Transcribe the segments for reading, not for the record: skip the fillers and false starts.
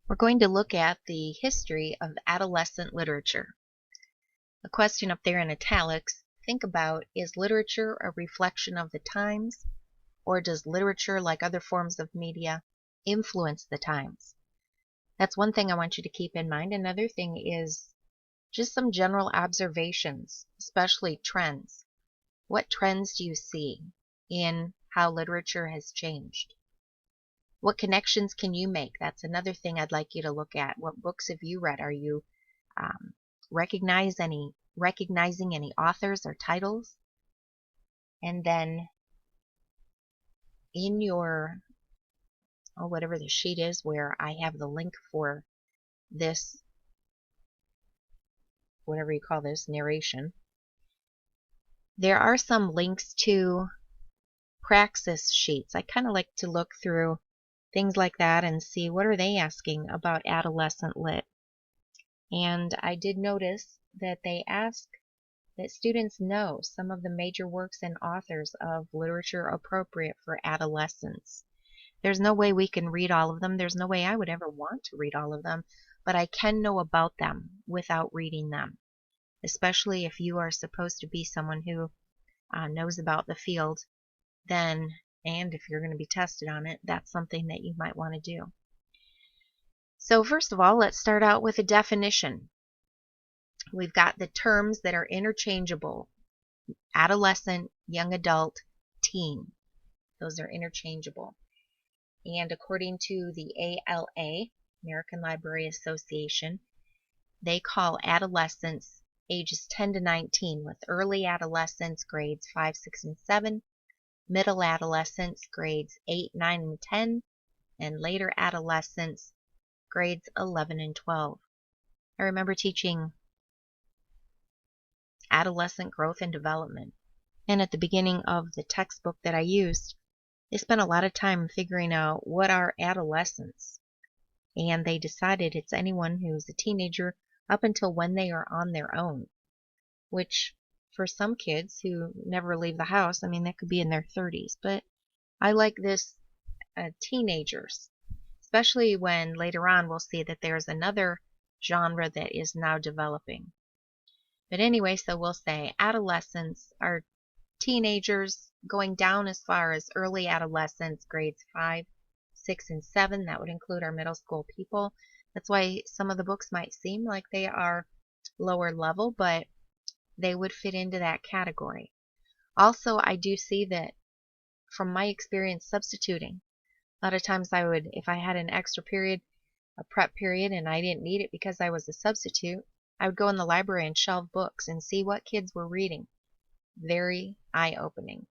We're going to look at the history of adolescent literature. The question up there in italics, think about, is literature a reflection of the times, or does literature, like other forms of media, influence the times? That's one thing I want you to keep in mind. Another thing is just some general observations, especially trends. What trends do you see in how literature has changed? What connections can you make? That's another thing I'd like you to look at. What books have you read? Are you recognizing any authors or titles? And then in your, whatever the sheet is where I have the link for this, whatever you call this, narration, there are some links to praxis sheets. I kind of like to look through things like that and see what are they asking about adolescent lit. And I did notice that they ask that students know some of the major works and authors of literature appropriate for adolescents. There's no way we can read all of them. There's no way I would ever want to read all of them, but I can know about them without reading them, especially if you are supposed to be someone who knows about the field, then, and if you're going to be tested on it, that's something that you might want to do. So first of all, let's start out with a definition. We've got the terms that are interchangeable: adolescent, young adult, teen. Those are interchangeable. And according to the ALA, American Library Association, they call adolescents ages 10 to 19, with early adolescence grades 5, 6, and 7, middle adolescence grades 8, 9, and 10, and later adolescence grades 11 and 12. I remember teaching adolescent growth and development, and at the beginning of the textbook that I used, they spent a lot of time figuring out what are adolescents, and they decided it's anyone who's a teenager up until when they are on their own, which for some kids who never leave the house, I mean, that could be in their 30s, but I like this teenagers, especially when later on we'll see that there's another genre that is now developing. But anyway, so we'll say adolescents are teenagers going down as far as early adolescence, grades 5, 6, and 7. That would include our middle school people. That's why some of the books might seem like they are lower level, but they would fit into that category. Also, I do see that from my experience substituting, a lot of times I would, if I had an extra period, a prep period, and I didn't need it because I was a substitute, I would go in the library and shelve books and see what kids were reading. Very eye-opening.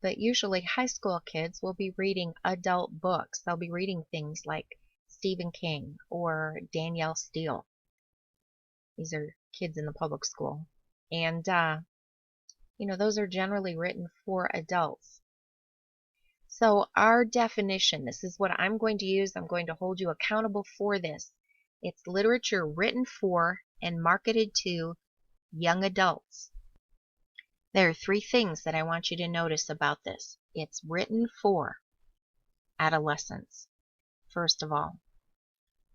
But usually high school kids will be reading adult books. They'll be reading things like Stephen King or Danielle Steele. These are kids in the public school. And, those are generally written for adults. So our definition, this is what I'm going to use. I'm going to hold you accountable for this. It's literature written for and marketed to young adults. There are 3 things that I want you to notice about this. It's written for adolescents, first of all.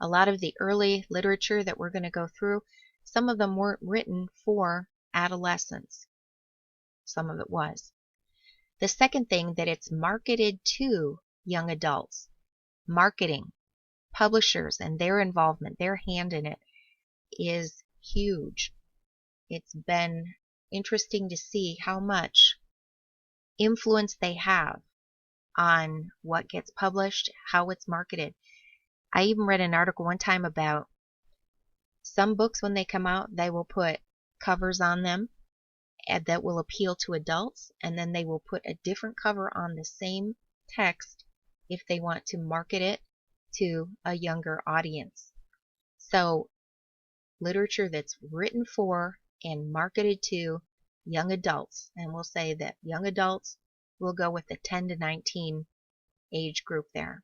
A lot of the early literature that we're going to go through, some of them weren't written for adolescents. Some of it was. The second thing, that it's marketed to young adults. Marketing, publishers, and their involvement, their hand in it is huge. It's been interesting to see how much influence they have on what gets published, how it's marketed. I even read an article one time about some books, when they come out, they will put covers on them that will appeal to adults, and then they will put a different cover on the same text if they want to market it to a younger audience. So literature that's written for and marketed to young adults, and we'll say that young adults will go with the 10 to 19 age group there.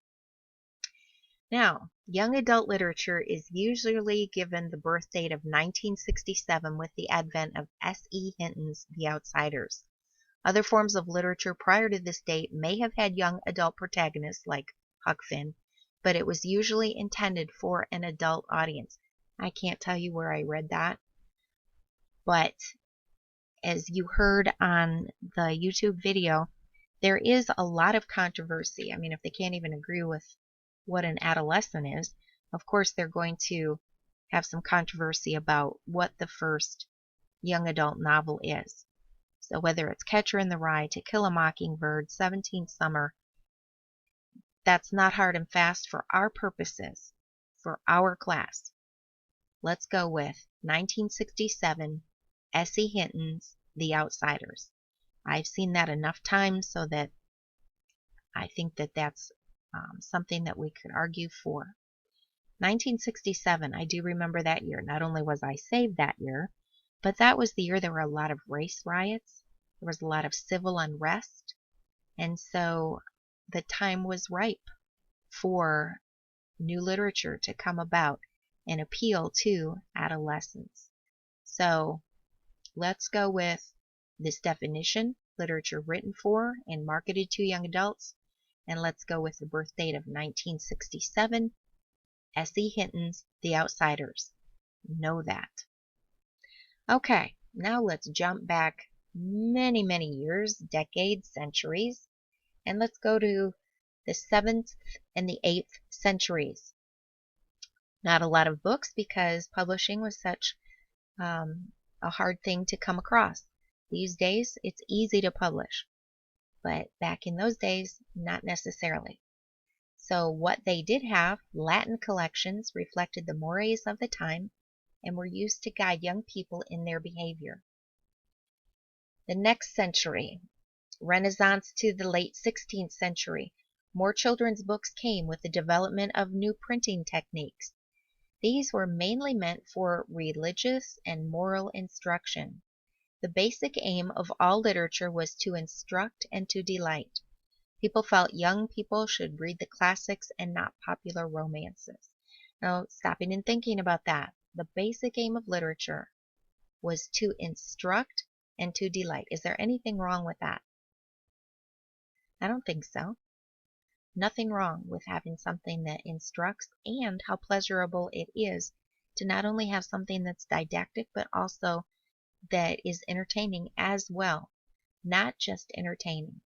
Now, young adult literature is usually given the birth date of 1967 with the advent of S.E. Hinton's The Outsiders. Other forms of literature prior to this date may have had young adult protagonists like Huck Finn, but it was usually intended for an adult audience. I can't tell you where I read that, but as you heard on the YouTube video, there is a lot of controversy. I mean, if they can't even agree with what an adolescent is, of course they're going to have some controversy about what the first young adult novel is. So whether it's Catcher in the Rye, To Kill a Mockingbird, 17 Summer, that's not hard and fast for our purposes, for our class. Let's go with 1967, S.E. Hinton's The Outsiders. I've seen that enough times so that I think that that's something that we could argue for. 1967, I do remember that year. Not only was I saved that year, but that was the year there were a lot of race riots. There was a lot of civil unrest. And so the time was ripe for new literature to come about and appeal to adolescents. So let's go with this definition: literature written for and marketed to young adults. And let's go with the birth date of 1967, S.E. Hinton's The Outsiders. Know that. Okay, now let's jump back many, many years, decades, centuries, and let's go to the 7th and the 8th centuries. Not a lot of books because publishing was such a hard thing to come across. These days, it's easy to publish, but back in those days, not necessarily. So what they did have, Latin collections, reflected the mores of the time and were used to guide young people in their behavior. The next century, Renaissance to the late 16th century, more children's books came with the development of new printing techniques. These were mainly meant for religious and moral instruction. The basic aim of all literature was to instruct and to delight. People felt young people should read the classics and not popular romances. Now, stopping and thinking about that, the basic aim of literature was to instruct and to delight. Is there anything wrong with that? I don't think so. Nothing wrong with having something that instructs, and how pleasurable it is to not only have something that's didactic, but also that is entertaining as well. Not just entertaining,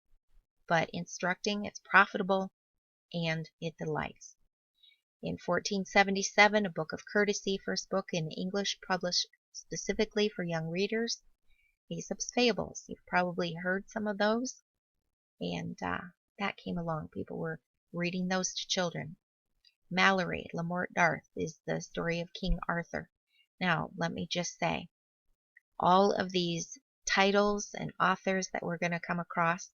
but instructing. It's profitable and it delights. In 1477, A Book of Courtesy, first book in English published specifically for young readers. Aesop's Fables, you've probably heard some of those, and that came along. People were reading those to children. Malory, Le Morte d'Arthur, is the story of King Arthur. Now, let me just say, all of these titles and authors that we're going to come across,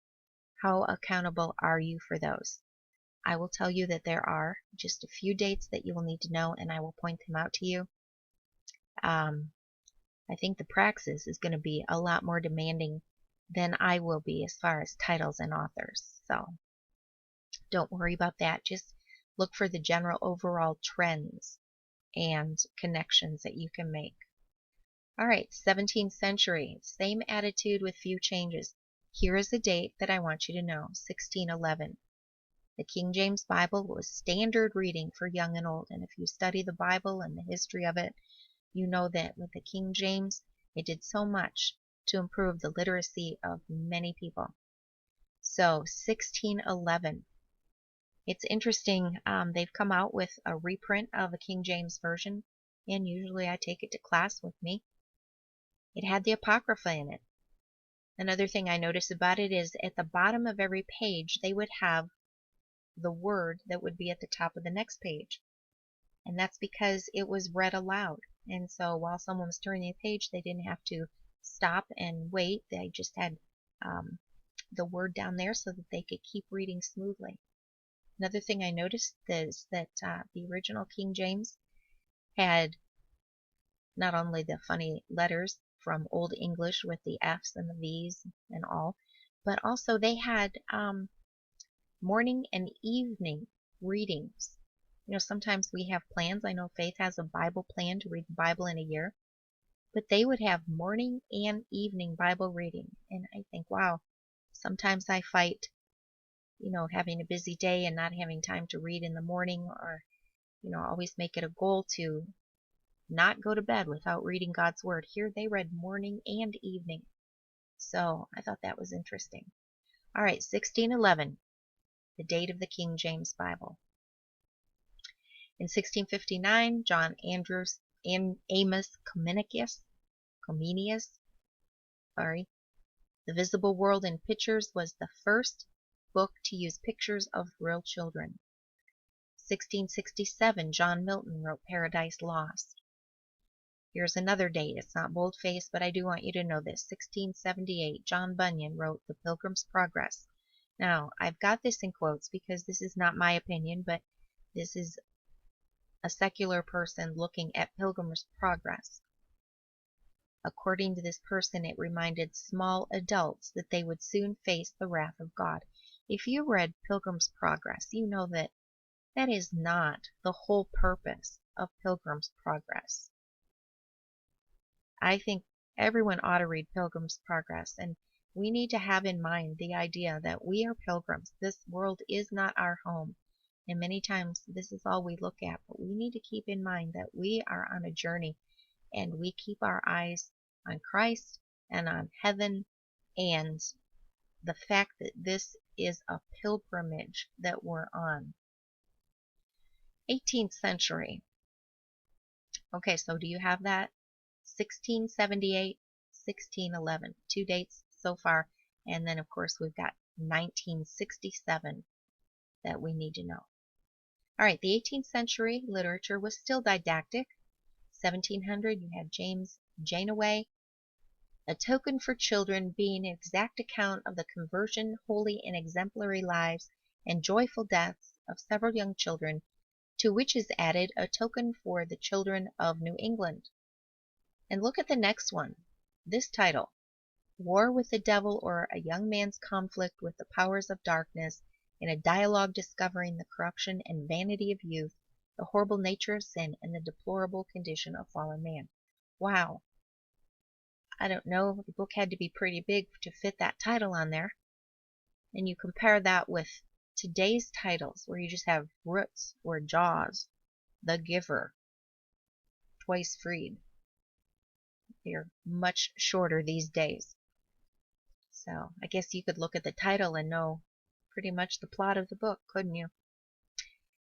how accountable are you for those? I will tell you that there are just a few dates that you will need to know, and I will point them out to you. I think the praxis is going to be a lot more demanding than I will be as far as titles and authors. So don't worry about that. Just look for the general overall trends and connections that you can make. All right, 17th century, same attitude with few changes. Here is a date that I want you to know, 1611. The King James Bible was standard reading for young and old, and if you study the Bible and the history of it, you know that with the King James, it did so much to improve the literacy of many people. So 1611. It's interesting, they've come out with a reprint of a King James version, and usually I take it to class with me. It had the Apocrypha in it. Another thing I noticed about it is at the bottom of every page, they would have the word that would be at the top of the next page. And that's because it was read aloud. And so while someone was turning the page, they didn't have to stop and wait. They just had the word down there so that they could keep reading smoothly. Another thing I noticed is that the original King James had not only the funny letters from Old English with the F's and the V's and all, but also they had morning and evening readings. You know, sometimes we have plans. I know Faith has a Bible plan to read the Bible in a year, but they would have morning and evening Bible reading. And I think, wow, sometimes I fight having a busy day and not having time to read in the morning, or, always make it a goal to not go to bed without reading God's Word. Here they read morning and evening. So I thought that was interesting. All right, 1611, the date of the King James Bible. In 1659, John Andrews Amos Comenius, The Visible World in Pictures was the first book to use pictures of real children. 1667, John Milton wrote Paradise Lost. Here's another date. It's not boldface, but I do want you to know this. 1678, John Bunyan wrote The Pilgrim's Progress. Now, I've got this in quotes because this is not my opinion, but this is a secular person looking at Pilgrim's Progress. According to this person, it reminded small adults that they would soon face the wrath of God. If you read Pilgrim's Progress, you know that that is not the whole purpose of Pilgrim's Progress. I think everyone ought to read Pilgrim's Progress, and we need to have in mind the idea that we are pilgrims. This world is not our home, and many times this is all we look at, but we need to keep in mind that we are on a journey, and we keep our eyes on Christ and on heaven, and the fact that this is a pilgrimage that we're on. 18th century. Okay, so do you have that? 1678, 1611. 2 dates so far. And then, of course, we've got 1967 that we need to know. All right, the 18th century literature was still didactic. 1700, you had James Janeway, A Token for Children, being an exact account of the conversion, holy and exemplary lives, and joyful deaths of several young children, to which is added A Token for the Children of New England. And look at the next one. This title, War with the Devil, or A Young Man's Conflict with the Powers of Darkness, in a dialogue discovering the corruption and vanity of youth, the horrible nature of sin, and the deplorable condition of fallen man. Wow. I don't know, the book had to be pretty big to fit that title on there. And you compare that with today's titles, where you just have Roots or Jaws, The Giver, Twice Freed. They're much shorter these days. So I guess you could look at the title and know pretty much the plot of the book, couldn't you?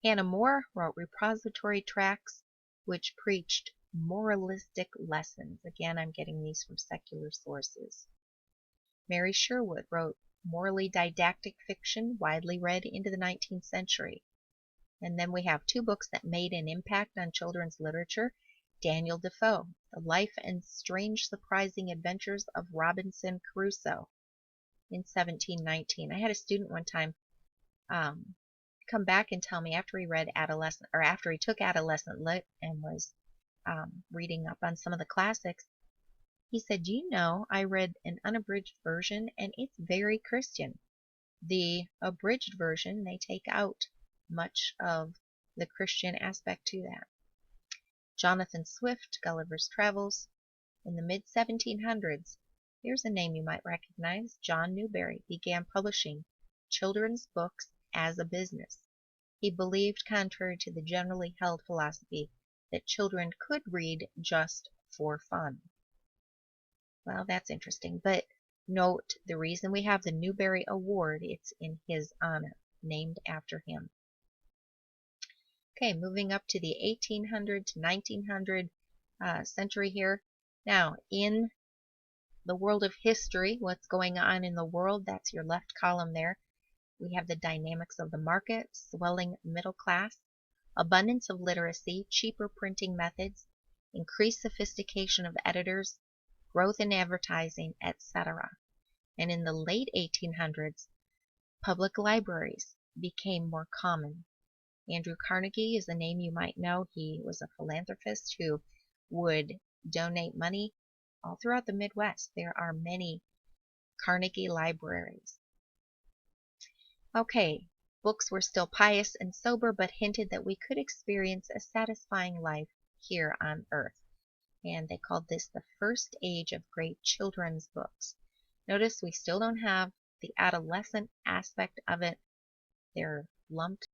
Hannah More wrote Repository Tracts, which preached moralistic lessons. Again, I'm getting these from secular sources. Mary Sherwood wrote morally didactic fiction, widely read into the 19th century. And then we have 2 books that made an impact on children's literature. Daniel Defoe, The Life and Strange Surprising Adventures of Robinson Crusoe, in 1719. I had a student one time come back and tell me after he read after he took Adolescent Lit and was reading up on some of the classics, he said, you know, I read an unabridged version and it's very Christian. The abridged version, they take out much of the Christian aspect to that. Jonathan Swift, Gulliver's Travels, in the mid-1700s. Here's a name you might recognize. John Newbery began publishing children's books as a business. He believed, contrary to the generally held philosophy, that children could read just for fun. Well, that's interesting, but note the reason we have the Newbery Award, it's in his honor, named after him. Okay, moving up to the 1800 to 1900 century here. Now, in the world of history, what's going on in the world, that's your left column there. We have the dynamics of the market, swelling middle class, abundance of literacy, cheaper printing methods, increased sophistication of editors, growth in advertising, etc. And in the late 1800s, public libraries became more common. Andrew Carnegie is a name you might know. He was a philanthropist who would donate money all throughout the Midwest. There are many Carnegie libraries. Okay, books were still pious and sober, but hinted that we could experience a satisfying life here on earth. And they called this the first age of great children's books. Notice we still don't have the adolescent aspect of it. they're lumped